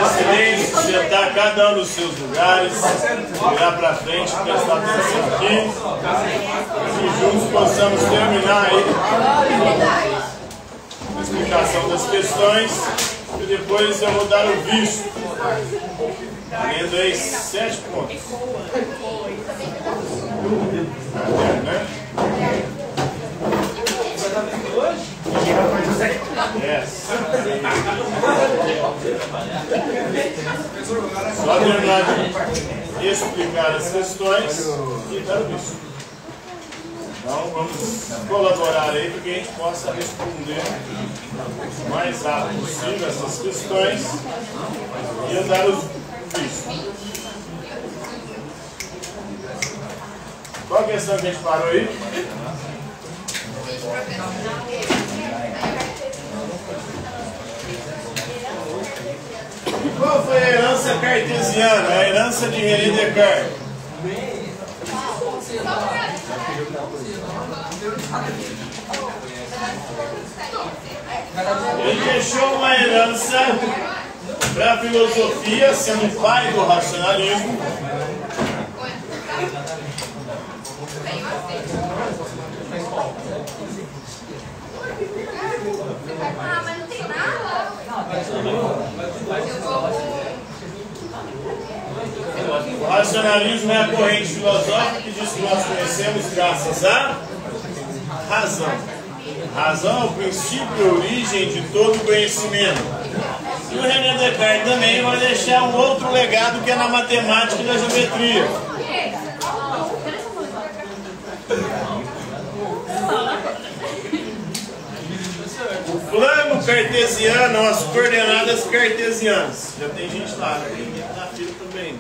Excelente, sentar cada um nos seus lugares, virar para frente, prestar atenção aqui, e juntos possamos terminar aí a explicação das questões, e depois eu vou dar o visto, lendo aí 7 pontos. Né? Yes. Só terminar de explicar as questões e dar o visto. Então vamos colaborar aí para que a gente possa responder o mais rápido possível essas questões e dar o visto. Qual a questão que a gente parou aí? Qual foi a herança cartesiana, a herança de René Descartes? Ele deixou uma herança para a filosofia, sendo o pai do racionalismo. Mas não tem nada. O racionalismo é a corrente filosófica que diz que nós conhecemos graças à razão. Razão é o princípio e origem de todo conhecimento. E o René Descartes também vai deixar um outro legado que é na matemática e na geometria. O plano cartesiano, as coordenadas cartesianas. Já tem gente lá, né? Tem gente na fila também.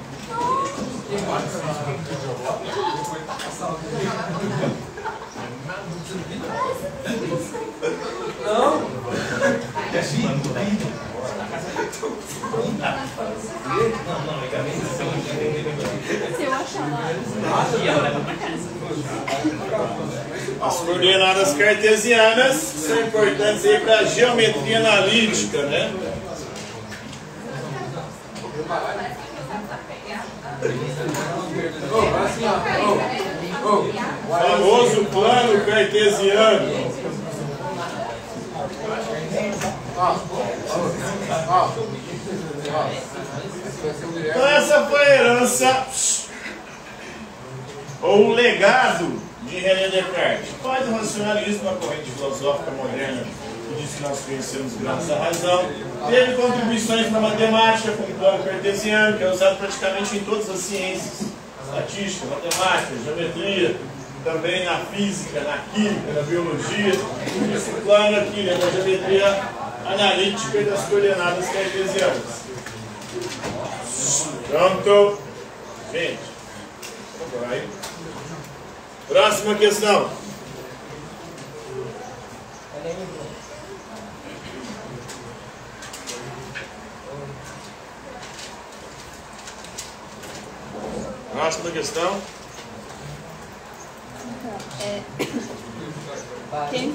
Não? As coordenadas cartesianas são importantes aí para a geometria analítica, né? O famoso plano cartesiano. Então essa foi a herança ou o legado de René Descartes, pai do racionalismo, a corrente filosófica moderna que diz que nós conhecemos graças à razão. Teve contribuições para a matemática com o plano cartesiano, que é usado praticamente em todas as ciências, estatística, matemática, geometria, também na física, na química, na biologia. Esse plano aqui, né, da geometria analítica e das coordenadas cartesianas. Pronto? Gente, vamos aí. Próxima questão. Próxima questão. Quem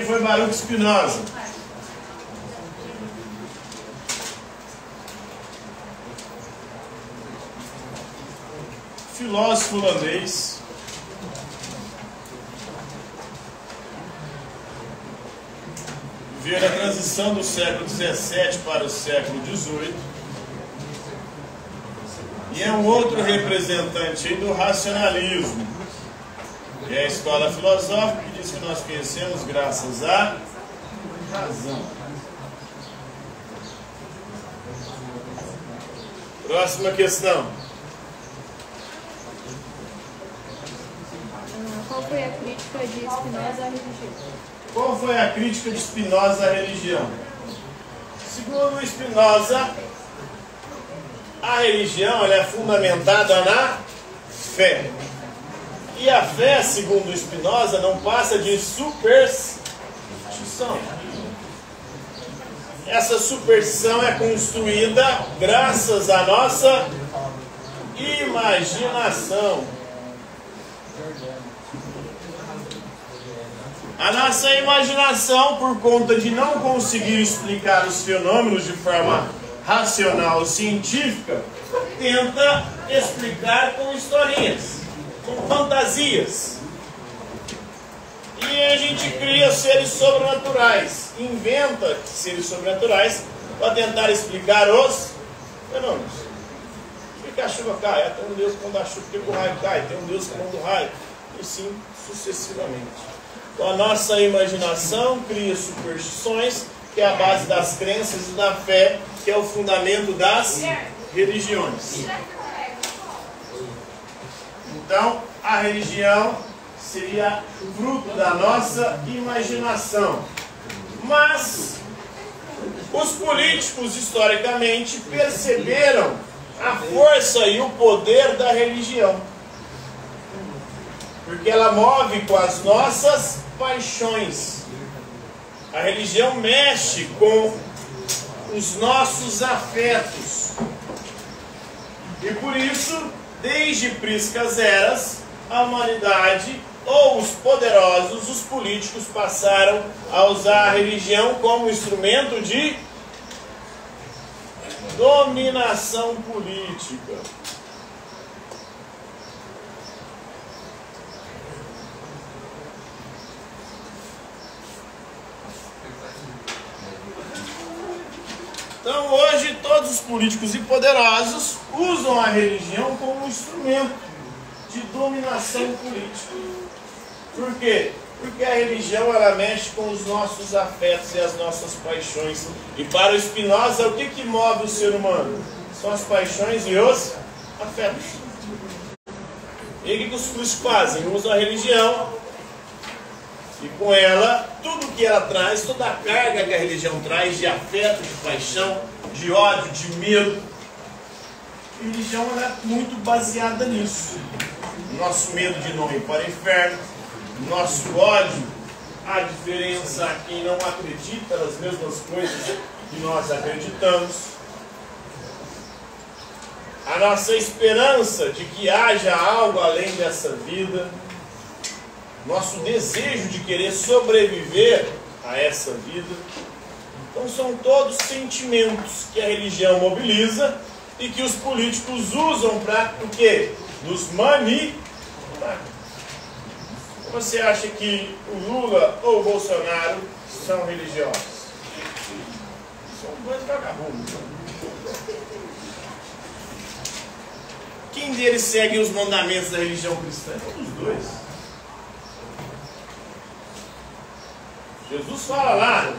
foi Baruch Spinoza? Filósofo holandês. Viveu na transição do século XVII para o século XVIII. E é um outro representante do racionalismo, que é a escola filosófica que diz que nós conhecemos graças à razão. Próxima questão. Qual foi a crítica de Spinoza à religião? Qual foi a crítica de Spinoza à religião? Segundo Spinoza, a religião ela é fundamentada na fé. E a fé, segundo Spinoza, não passa de superstição. Essa superstição é construída graças à nossa imaginação. A nossa imaginação, por conta de não conseguir explicar os fenômenos de forma racional científica, tenta explicar com historinhas, com fantasias. E a gente cria seres sobrenaturais, inventa seres sobrenaturais para tentar explicar os fenômenos. Por que a chuva cai? Tem um Deus que manda a chuva, porque o raio cai, tem um Deus que manda o raio, e sim sucessivamente. Então a nossa imaginação cria superstições, que é a base das crenças e da fé, que é o fundamento das religiões. Então, a religião seria fruto da nossa imaginação. Mas os políticos, historicamente, perceberam a força e o poder da religião. Porque ela move com as nossas paixões. A religião mexe com os nossos afetos. E por isso, desde priscas eras, a humanidade, ou os poderosos, os políticos, passaram a usar a religião como instrumento de dominação política. Então hoje todos os políticos e poderosos usam a religião como instrumento de dominação política. Por quê? Porque a religião ela mexe com os nossos afetos e as nossas paixões. E para o Spinoza, o que move o ser humano? São as paixões e os afetos. E o que os políticos fazem? Usam a religião e com ela, tudo que ela traz, toda a carga que a religião traz de afeto, de paixão, de ódio, de medo. A religião ela é muito baseada nisso. Nosso medo de não ir para o inferno, nosso ódio, a diferença a quem não acredita nas mesmas coisas que nós acreditamos, a nossa esperança de que haja algo além dessa vida, nosso desejo de querer sobreviver a essa vida. Então são todos sentimentos que a religião mobiliza e que os políticos usam para o quê? Nos manipular. Você acha que o Lula ou o Bolsonaro são religiosos? São dois vagabundos. Quem deles segue os mandamentos da religião cristã? Todos os dois. Jesus fala lá,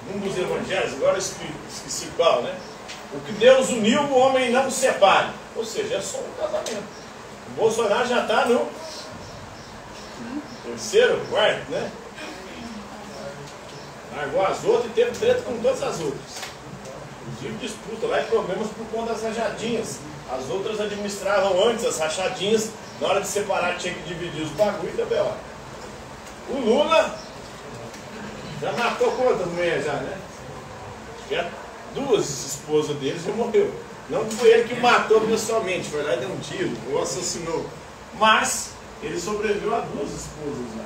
num dos evangelhos, agora eu esqueci qual, né? O que Deus uniu, o homem não separe. Ou seja, é só um casamento. O Bolsonaro já está no terceiro, quarto, né? Largou as outras e teve treta com todas as outras. Inclusive disputa lá e problemas por conta das rachadinhas. As outras administravam antes as rachadinhas, na hora de separar tinha que dividir os bagulhos da B.O. O Lula já matou quantas mulheres já, né? Já duas esposas dele já morreu. Não foi ele que matou pessoalmente, foi lá e deu um tiro, ou assassinou. Mas ele sobreviveu a duas esposas, né?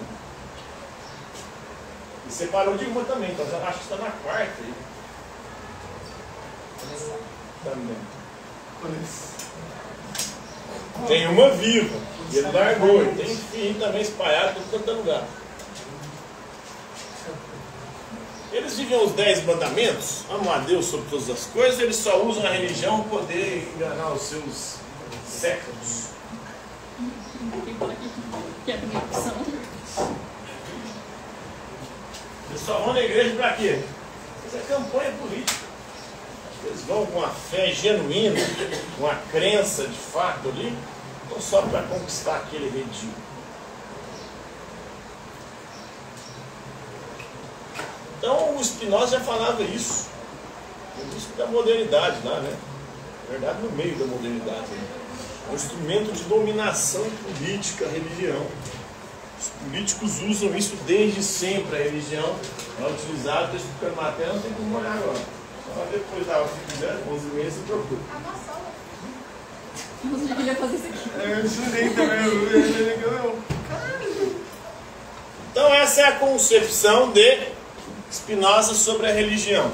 E separou de uma também, então acho que está na quarta aí. Também. Tem uma viva, e ele largou, e tem filho também espalhado por todo lugar. Eles vivem os 10 mandamentos, amam a Deus sobre todas as coisas, eles só usam a religião para poder enganar os seus séculos. Eles só vão na igreja para quê? Isso é campanha política. Eles vão com uma fé genuína, com uma crença de fato ali, ou só para conquistar aquele redil. Então o Spinoza já falava isso, no início da modernidade lá, né? Na verdade, no meio da modernidade. Né? É um instrumento de dominação política, a religião. Os políticos usam isso desde sempre, a religião é utilizada, estou explicando matéria, não tem como olhar agora. Só depois da aula, se quiser, 11h30, se procura. Você queria fazer isso aqui. Eu ensinei também, eu Então essa é a concepção de Spinoza sobre a religião.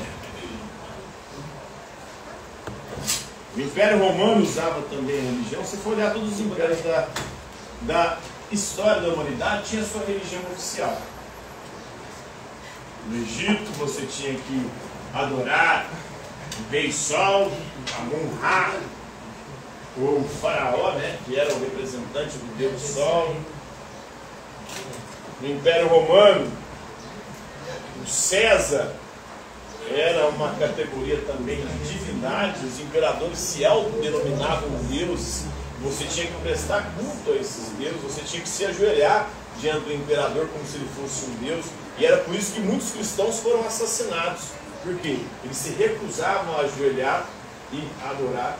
O Império Romano usava também a religião. Se for olhar todos os impérios da história da humanidade, tinha a sua religião oficial. No Egito você tinha que adorar o rei Sol, Amon-Ra, ou o faraó, né, que era o representante do deus Sol. No Império Romano, o César era uma categoria também de divindade. Os imperadores se autodenominavam deuses. Você tinha que prestar culto a esses deuses, você tinha que se ajoelhar diante do imperador como se ele fosse um deus. E era por isso que muitos cristãos foram assassinados. Por quê? Eles se recusavam a ajoelhar e adorar.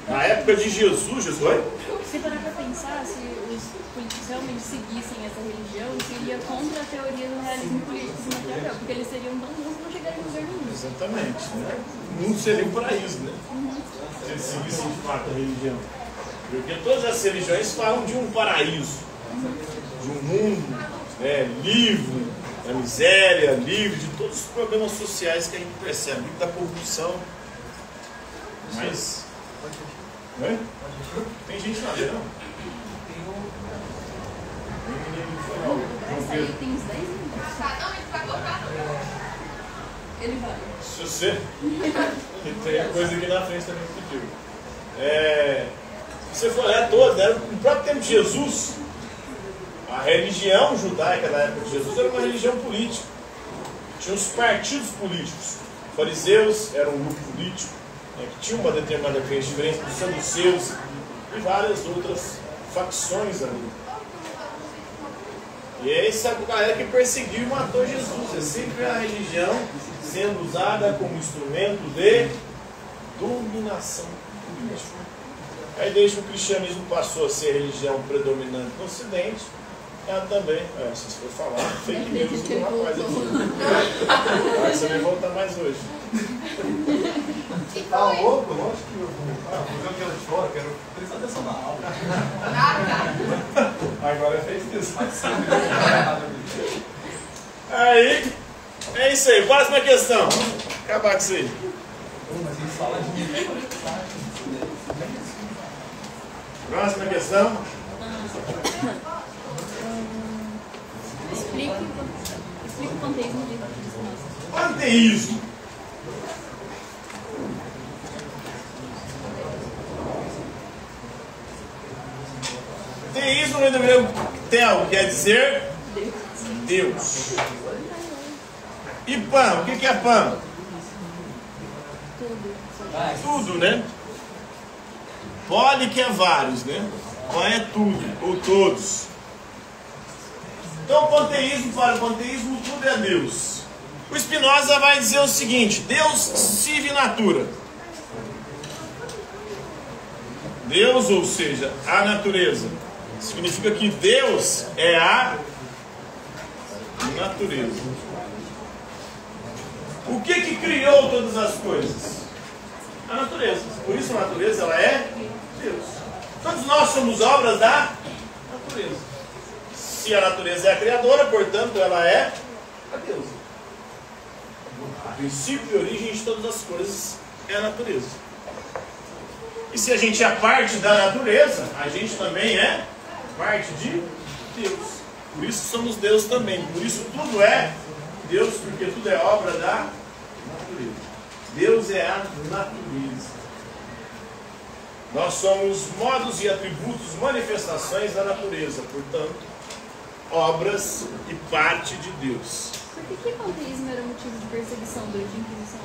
Na época de Jesus, se parar para pensar, se os políticos realmente seguissem essa religião, seria contra a teoria do realismo político de Maquiavel, porque eles seriam tão bons que não chegariam em lugar nenhum. Exatamente, né? O mundo seria um paraíso, né? Se eles seguissem de fato a religião. Porque todas as religiões falam de um paraíso, de um mundo, né, livre da miséria, livre de todos os problemas sociais que a gente percebe, livre da corrupção. Mas... né? Tem gente lá dentro, não? Essa aí tem uns 10 minutos. Ele vai. Se você... tem coisa aqui na frente também contigo. Se você for olhar todas, né? No próprio tempo de Jesus, a religião judaica da época de Jesus era uma religião política. Tinha os partidos políticos. Os fariseus eram um grupo político, né, que tinha uma determinada crença diferente dos saduceus e várias outras facções ali. E é essa galera que perseguiu e matou Jesus. É sempre a religião sendo usada como instrumento de dominação política. Aí desde que o cristianismo passou a ser a religião predominante no Ocidente, ela também, se você for falar, fake news não é uma coisa aqui. Vai você vai voltar mais hoje. Tá louco? Lógico que eu vou ver aquela de fora, quero prestar atenção na aula. Agora é fake news. Aí, é isso aí. Próxima questão. Acabar com isso aí. Mas eles falam de... Próxima questão. Explique o panteísmo de Spinoza. Panteísmo. Teísmo no grego tel quer dizer Deus. E pan, o que é pan? Tudo, né? Poli que é vários, né? Pan é tudo, ou todos. Então, panteísmo, para o panteísmo, tudo é Deus. O Spinoza vai dizer o seguinte: Deus sive natura. Deus, ou seja, a natureza, significa que Deus é a natureza. O que criou todas as coisas? A natureza. Por isso a natureza ela é Deus. Todos nós somos obras da natureza. Se a natureza é a criadora, portanto ela é a Deus. O princípio e origem de todas as coisas é a natureza. E se a gente é parte da natureza, a gente também é parte de Deus. Por isso somos Deus também. Por isso tudo é Deus, porque tudo é obra da natureza. Deus é a natureza. Nós somos modos e atributos, manifestações da natureza. Portanto, obras e parte de Deus. Por que o panteísmo era motivo de perseguição durante a Inquisição?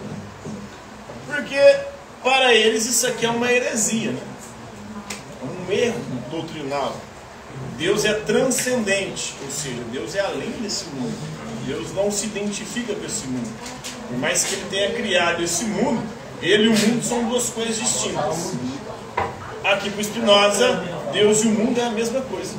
Porque para eles isso aqui é uma heresia, né? Um erro doutrinal. Deus é transcendente, ou seja, Deus é além desse mundo. Deus não se identifica com esse mundo. Por mais que Ele tenha criado esse mundo, Ele e o mundo são duas coisas distintas. Aqui para o Spinoza, Deus e o mundo é a mesma coisa.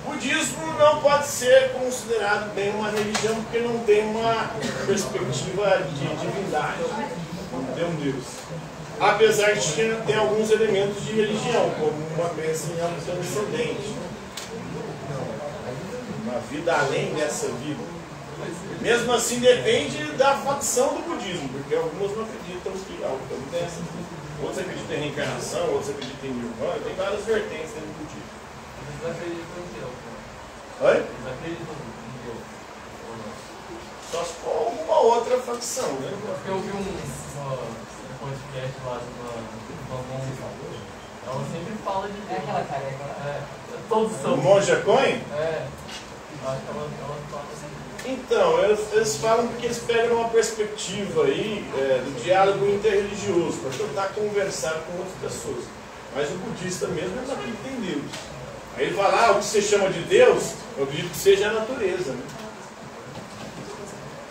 O budismo não pode ser considerado bem uma religião porque não tem uma perspectiva de divindade. Não ter um Deus. Apesar de ter alguns elementos de religião, como uma crença em algo transcendente. Uma vida além dessa vida. Mesmo assim, depende da facção do budismo, porque algumas não acreditam que algo além dessa. Outros acreditam em reencarnação, outros acreditam em nirvana, tem várias vertentes dentro do budismo. Eles não acreditam em Deus. Oi? Eles acreditam em Deus. Só se for alguma outra facção, né? Porque eu vi um podcast lá de uma monja. Ela sempre fala de Deus. É aquela careca lá? É. Todos são. Monja Coen? É. Acho que ela fala assim. Então, eles falam porque eles pegam uma perspectiva aí do diálogo interreligioso, para tentar conversar com outras pessoas. Mas o budista mesmo não acredita em Deus. Aí ele fala, o que você chama de Deus, eu acredito que seja a natureza, né?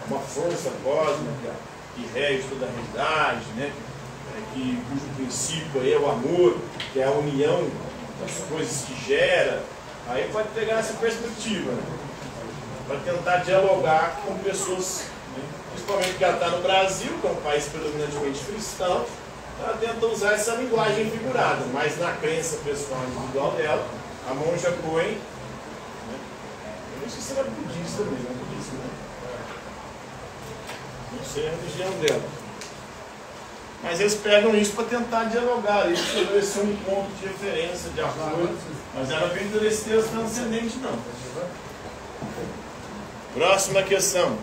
Uma força cósmica que rege toda a realidade, né? Cujo princípio aí é o amor, que é a união das coisas que gera. Aí pode pegar essa perspectiva, né? Para tentar dialogar com pessoas, né? Principalmente que ela está no Brasil, que é um país predominantemente cristão, ela tenta usar essa linguagem figurada, mas na crença pessoal individual dela, a monja Coen, né? Eu não sei se era budista mesmo, é budista, né? Não sei a religião dela. Mas eles pegam isso para tentar dialogar, isso deve ser um ponto de referência, de apoio, mas ela não acredita nesse Deus transcendente, não. Próxima questão.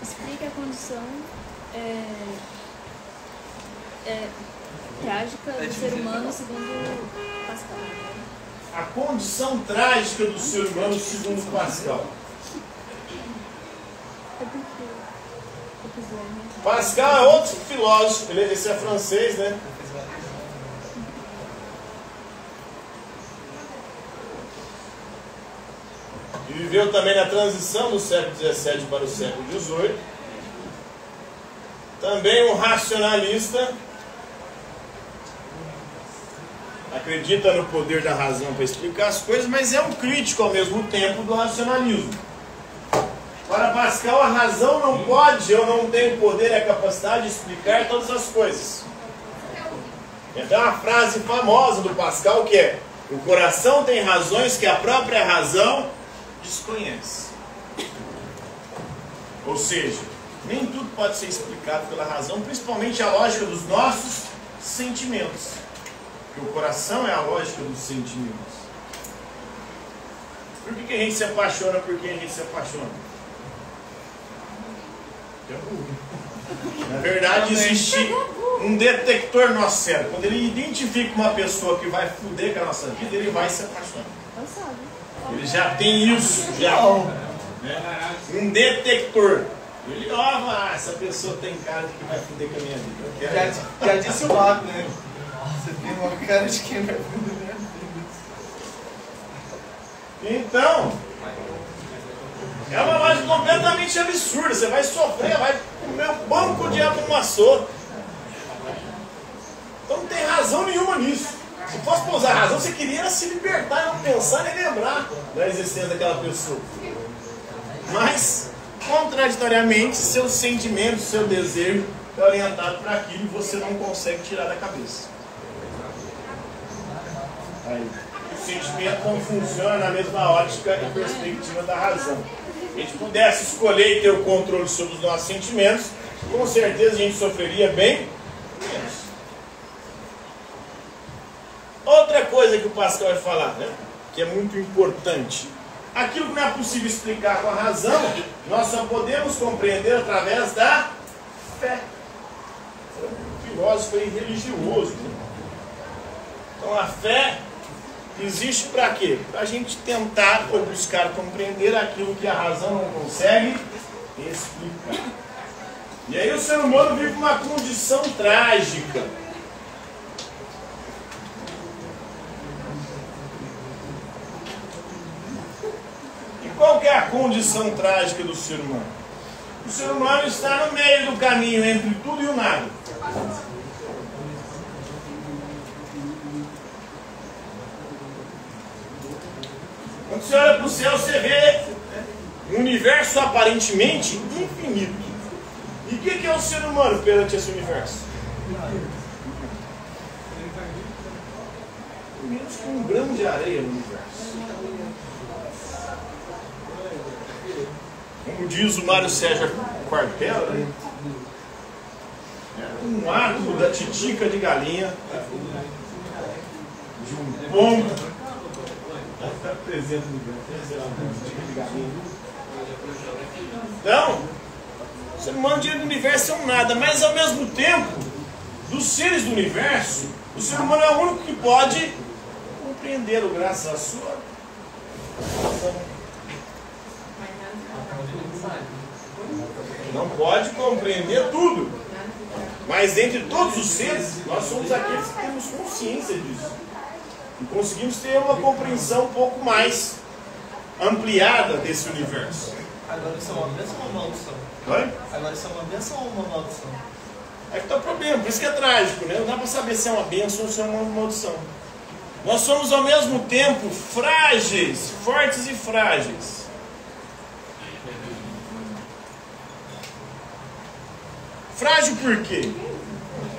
Explique a condição trágica do ser humano segundo Pascal. A condição trágica do ser humano segundo Pascal. É porque eu quiser, né? Pascal é outro filósofo, esse é francês, né? E viveu também na transição do século XVII para o século XVIII. Também um racionalista. Acredita no poder da razão para explicar as coisas, mas é um crítico ao mesmo tempo do racionalismo. Para Pascal, a razão não pode ou não tem o poder e a capacidade de explicar todas as coisas. Então, uma frase famosa do Pascal que é: o coração tem razões que a própria razão desconhece. Ou seja, nem tudo pode ser explicado pela razão, principalmente a lógica dos nossos sentimentos. Porque o coração é a lógica dos sentimentos. Por que a gente se apaixona por quem a gente se apaixona? Na verdade, existe um detector no nosso cérebro. Quando ele identifica uma pessoa que vai foder com a nossa vida, ele vai se apaixonar. Ele já tem isso, né? Um detector. Ele, essa pessoa tem cara de que vai foder com a minha vida. Já disse o lado, né? Você tem uma cara de quem vai foder com a minha vida. Então, é uma lógica completamente absurda. Você vai sofrer, vai comer o pão que o diabo amassou. Então não tem razão nenhuma nisso. Se fosse para usar razão, você queria se libertar, não pensar nem lembrar da existência daquela pessoa. Mas, contraditoriamente, seu sentimento, seu desejo é orientado para aquilo e você não consegue tirar da cabeça. Aí, o sentimento não funciona na mesma ótica e perspectiva da razão. Se a gente pudesse escolher e ter o controle sobre os nossos sentimentos, com certeza a gente sofreria bem menos. Outra coisa que o Pascal vai falar, né, que é muito importante. Aquilo que não é possível explicar com a razão, nós só podemos compreender através da fé. Foi um filósofo e religioso. Né? Então a fé existe para quê? Para a gente tentar ou buscar compreender aquilo que a razão não consegue explicar. E aí o ser humano vive uma condição trágica. E qual que é a condição trágica do ser humano? O ser humano está no meio do caminho entre tudo e o nada. Quando você olha para o céu, você vê um universo aparentemente infinito. E o que é o ser humano perante esse universo? Menos que um grão de areia no universo. Como diz o Mário Sérgio Quartella, né? Um átomo da titica de galinha, de um pombo, está presente no titica de galinha. Então, o ser humano diante do universo é um nada, mas ao mesmo tempo, dos seres do universo, o ser humano é o único que pode compreendê-lo graças à sua razão. Não pode compreender tudo. Mas entre todos os seres, nós somos aqueles que temos consciência disso. E conseguimos ter uma compreensão um pouco mais ampliada desse universo. Agora isso é uma bênção ou uma maldição? Oi? Agora isso é uma bênção ou uma maldição? É que está o problema, por isso que é trágico, né? Não dá para saber se é uma bênção ou se é uma maldição. Nós somos ao mesmo tempo frágeis, fortes e frágeis. Frágil por quê?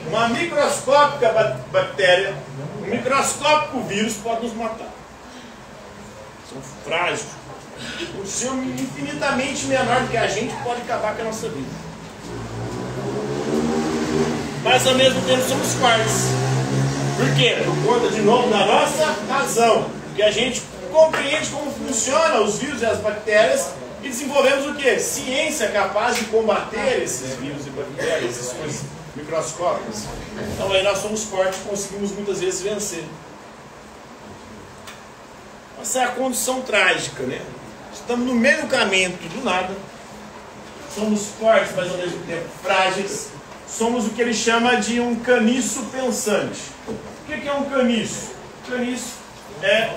Uma microscópica bactéria, um microscópico vírus pode nos matar. São frágeis. O ser infinitamente menor do que a gente pode acabar com a nossa vida. Mas ao mesmo tempo somos fortes. Por quê? Por conta de novo da nossa razão. Que a gente compreende como funcionam os vírus e as bactérias e desenvolvemos o quê? Ciência capaz de combater esses vírus e bactérias, essas coisas microscópicas. Então aí nós somos fortes e conseguimos muitas vezes vencer. Essa é a condição trágica, né? Estamos no meio do caminho do nada. Somos fortes, mas ao mesmo tempo frágeis. Somos o que ele chama de um caniço pensante. O que é um caniço? Caniço é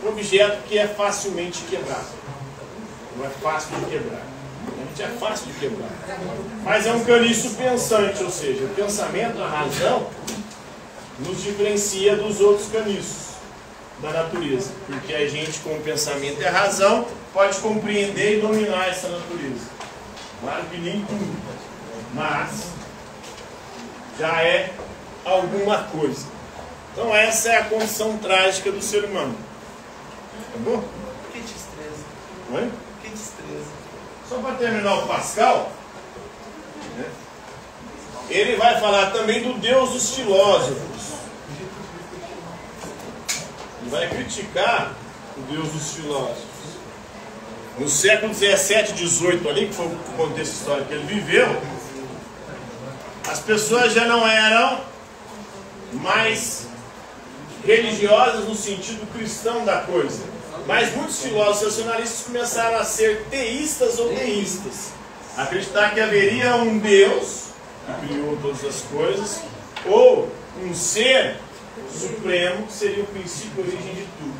um objeto que é facilmente quebrado. Não é fácil de quebrar. A gente é fácil de quebrar. Mas é um caniço pensante, ou seja, o pensamento, a razão, nos diferencia dos outros caniços da natureza. Porque a gente, com o pensamento e a razão, pode compreender e dominar essa natureza. Claro que nem tudo, mas já é alguma coisa. Então essa é a condição trágica do ser humano. Tá bom? Que destreza. Oi? Que destreza. Só para terminar o Pascal, né? Ele vai falar também do Deus dos filósofos. Ele vai criticar o Deus dos filósofos. No século 17 e 18 ali, que foi o contexto histórico que ele viveu, as pessoas já não eram mais religiosas no sentido cristão da coisa. Mas muitos filósofos racionalistas começaram a ser teístas ou deístas. Acreditar que haveria um Deus que criou todas as coisas, ou um ser supremo que seria o princípio e a origem de tudo.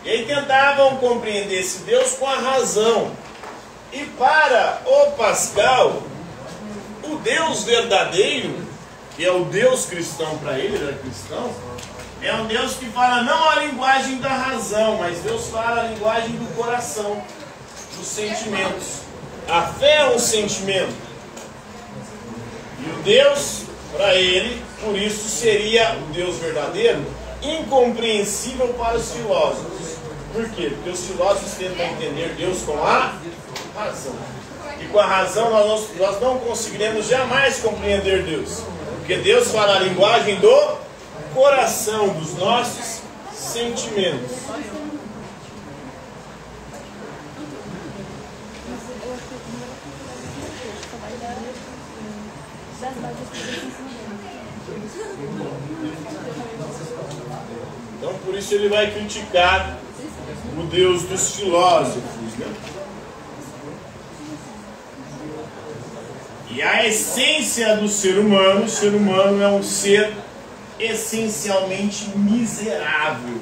E aí tentavam compreender esse Deus com a razão. E para o Pascal, o Deus verdadeiro, que é o Deus cristão para ele, ele era cristão, é um Deus que fala não a linguagem da razão, mas Deus fala a linguagem do coração, dos sentimentos. A fé é um sentimento. E o Deus, para ele, por isso seria o Deus verdadeiro, incompreensível para os filósofos. Por quê? Porque os filósofos tentam entender Deus com a razão. E com a razão nós não conseguiremos jamais compreender Deus. Porque Deus fala a linguagem do coração, dos nossos sentimentos. Então por isso ele vai criticar o Deus dos filósofos, né? E a essência do ser humano, o ser humano é um ser essencialmente miserável.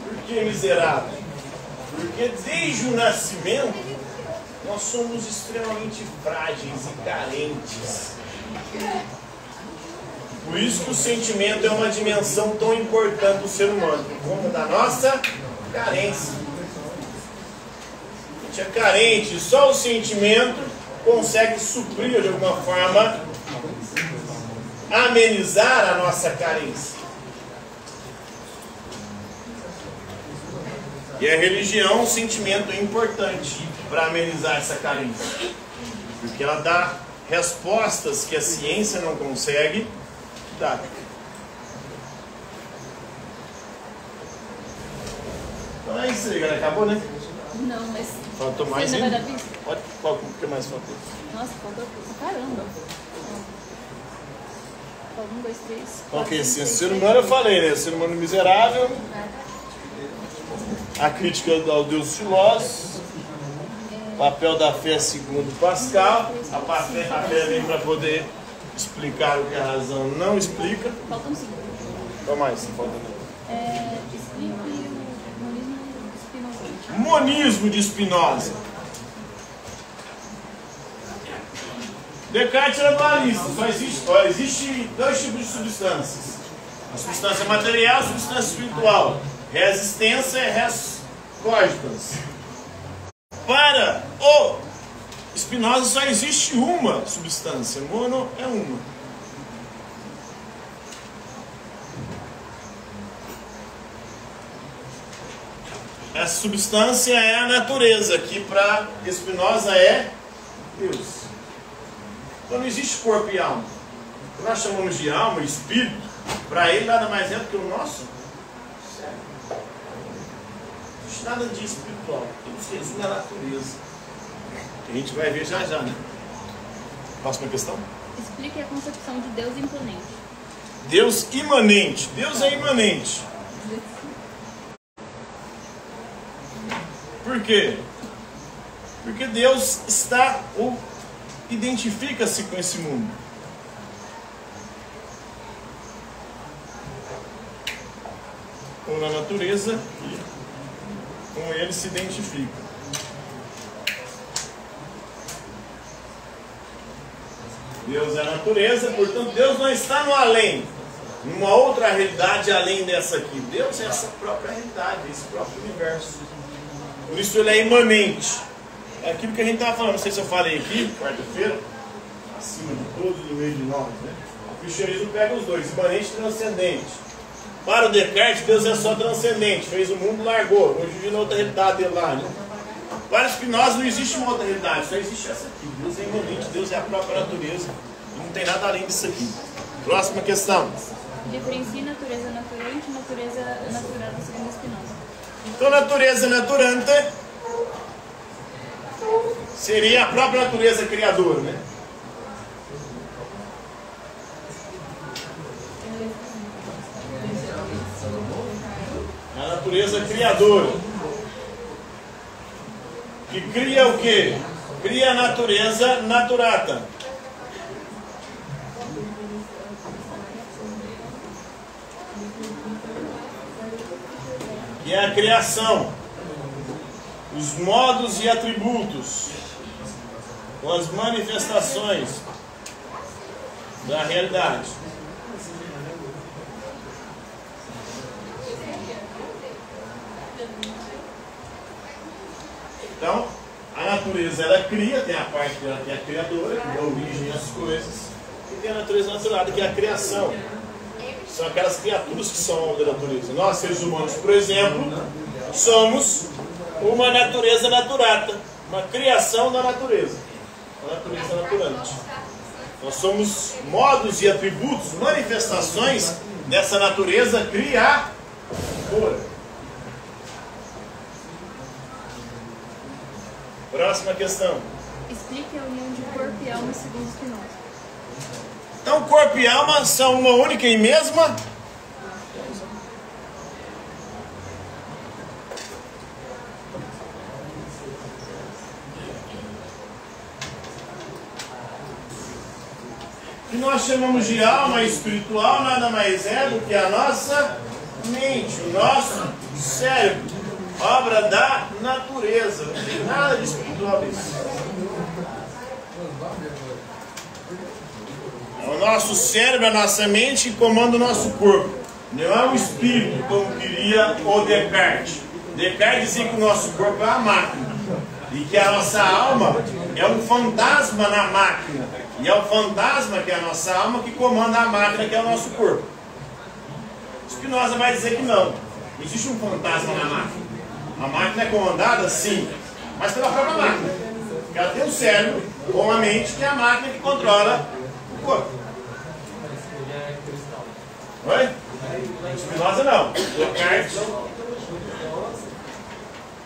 Por que miserável? Porque desde o nascimento nós somos extremamente frágeis e carentes. Por isso que o sentimento é uma dimensão tão importante do ser humano, por conta da nossa carência. gente é carente, só o sentimento consegue suprir de alguma forma, amenizar a nossa carência. E a religião é um sentimento importante para amenizar essa carência, porque ela dá respostas que a ciência não consegue dar. Então é isso aí, galera. Acabou, né? Não, mas... Faltou mais você ainda? vai dar pista? Pode, qual que mais faltou? Nossa, faltou caramba. 1, 2, 3, 4, Ok, assim, o 5, ser 6, humano eu falei, né? O ser humano miserável, a crítica ao Deus filósofo, papel da fé segundo Pascal, a fé vem para poder explicar o que a razão não explica. Faltam 5. Qual mais? Falta Explique o monismo de Spinoza. Monismo de Spinoza. Descartes era dualista. Só existe dois tipos de substâncias: a substância material e a substância espiritual. Resistência e res cogitans. Para o Spinoza só existe uma substância. Mono é uma. Essa substância é a natureza, que para Spinoza é Deus. Então não existe corpo e alma. O que nós chamamos de alma e espírito, para ele nada mais é do que o nosso cérebro. Não existe nada de espiritual. Tem que ser na natureza. A gente vai ver já já, né? Próxima questão. Explique a concepção de Deus imponente. Deus imanente. Deus é imanente. Por quê? Porque Deus identifica-se com esse mundo. Ou na natureza, e com ele se identifica. Deus é a natureza, portanto Deus não está no além, numa outra realidade além dessa aqui. Deus é essa própria realidade, esse próprio universo. Por isso ele é imanente. É aquilo que a gente estava falando, não sei se eu falei aqui, quarta-feira, acima de todos e no meio de nós, né? O cristianismo pega os dois, imanente e transcendente. Para o Descartes, Deus é só transcendente, fez o mundo, largou, hoje vive na outra realidade dele lá, né? Para Spinoza não existe uma outra realidade, só existe essa aqui. Deus é imanente, Deus é a própria natureza, e não tem nada além disso aqui. Próxima questão. Diferencie natureza naturante e natureza natural segundo Spinoza. Então, natureza naturante seria a própria natureza criadora, né? A natureza criadora. Que cria o quê? Cria a natureza naturata. Que é a criação, os modos e atributos, ou as manifestações da realidade. Então, a natureza ela cria, tem a parte dela que é a criadora, que dá origem às coisas, e tem a natureza naturada, que é a criação. São aquelas criaturas que são obra da natureza. Nós, seres humanos, por exemplo, somos uma natureza naturata, uma criação da natureza, uma natureza naturante. Nós somos modos e atributos, manifestações dessa natureza criadora. Próxima questão. Explique a união de corpo e alma segundo Spinoza. Então, corpo e alma são uma única e mesma? O que nós chamamos de alma espiritual nada mais é do que a nossa mente, o nosso cérebro, obra da natureza. Não tem nada de espiritual nisso. É o nosso cérebro, a nossa mente que comanda o nosso corpo. Não é um espírito, como queria o Descartes. Descartes dizia que o nosso corpo é uma máquina. E que a nossa alma é um fantasma na máquina. E é o fantasma que é a nossa alma que comanda a máquina que é o nosso corpo. Spinoza vai dizer que não. Existe um fantasma na máquina. A máquina é comandada, sim, mas pela própria máquina. Porque ela tem um cérebro com a mente que é a máquina que controla o corpo. Oi? Spinoza não. Descartes.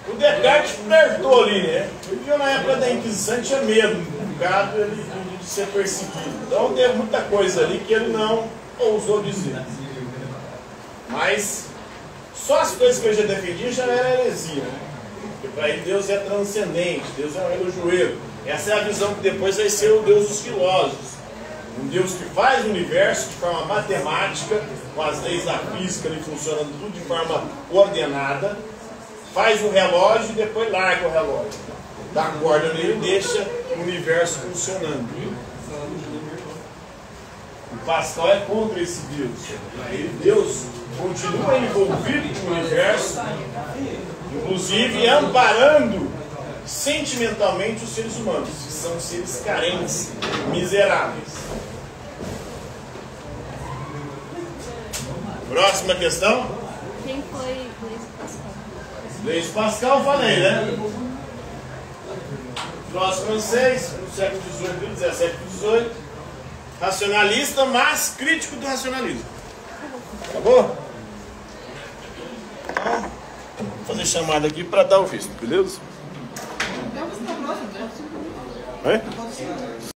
O Descartes flertou ali, né? Ele viu na época da Inquisição, tinha medo um bocado de ser perseguido. Então teve muita coisa ali que ele não ousou dizer. Mas só as coisas que ele já defendia já era heresia. Porque para ele Deus é transcendente, Deus é um relojoeiro. Essa é a visão que depois vai ser o Deus dos filósofos. Um Deus que faz o universo de forma matemática, com as leis da física ali funcionando tudo de forma ordenada, faz o relógio e depois larga o relógio. Dá corda nele e deixa o universo funcionando. O Pascal é contra esse Deus. Aí Deus continua envolvido com o universo, inclusive amparando sentimentalmente os seres humanos, que são seres carentes, miseráveis. Próxima questão. Quem foi Blaise Pascal? Blaise Pascal, falei, né? Filósofo francês, no século XVIII, 17 e 18. Racionalista, mas crítico do racionalismo. Acabou? Então, vou fazer chamada aqui para dar o visto, beleza? Oi?